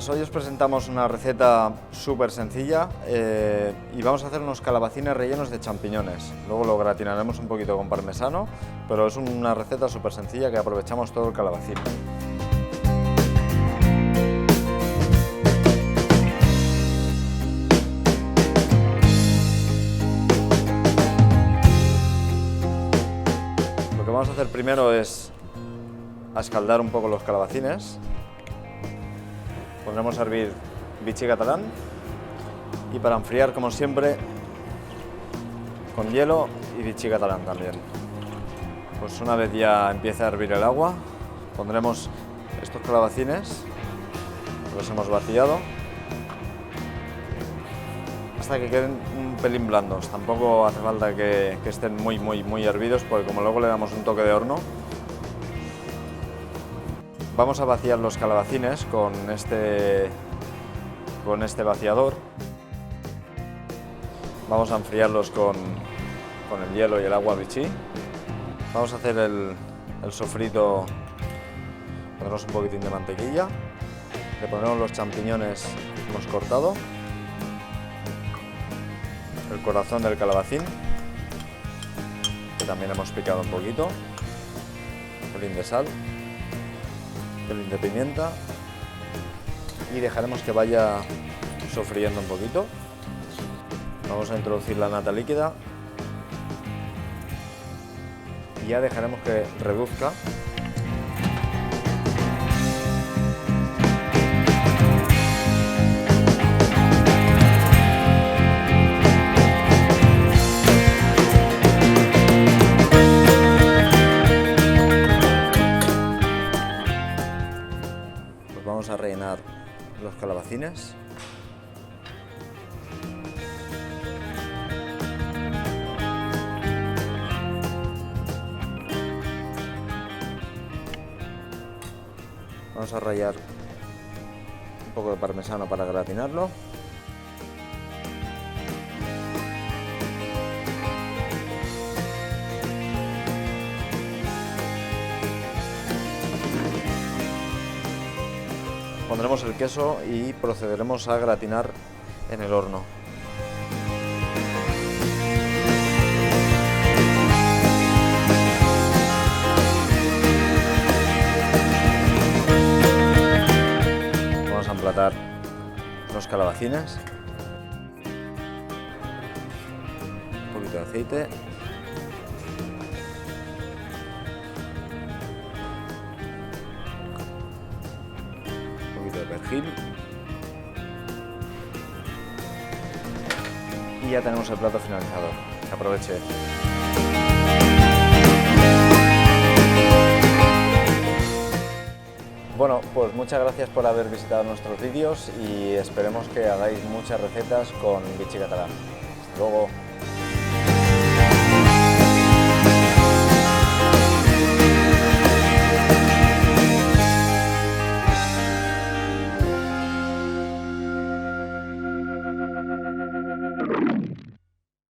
buenas, hoy os presentamos una receta súper sencilla y vamos a hacer unos calabacines rellenos de champiñones. Luego lo gratinaremos un poquito con parmesano, pero es una receta súper sencilla que aprovechamos todo el calabacín. Lo que vamos a hacer primero es escaldar un poco los calabacines. Pondremos a hervir vichy catalán y para enfriar, como siempre, con hielo y vichy catalán también. Pues una vez ya empiece a hervir el agua, pondremos estos calabacines, los hemos vaciado, hasta que queden un pelín blandos. Tampoco hace falta que estén muy hervidos, porque como luego le damos un toque de horno. Vamos a vaciar los calabacines con este vaciador. Vamos a enfriarlos con el hielo y el agua vichy. Vamos a hacer el sofrito, pondremos un poquitín de mantequilla, le pondremos los champiñones que hemos cortado, el corazón del calabacín, que también hemos picado un poquito, un pelín de sal, un pelín de pimienta y dejaremos que vaya sofriendo un poquito. Vamos a introducir la nata líquida y ya dejaremos que reduzca. Vamos a rellenar los calabacines. Vamos a rallar un poco de parmesano para gratinarlo. Pondremos el queso y procederemos a gratinar en el horno. Vamos a emplatar los calabacines. Un poquito de aceite. De perejil y ya tenemos el plato finalizado. Que aproveche. Bueno, pues muchas gracias por haber visitado nuestros vídeos y esperemos que hagáis muchas recetas con vichy catalán. Hasta luego.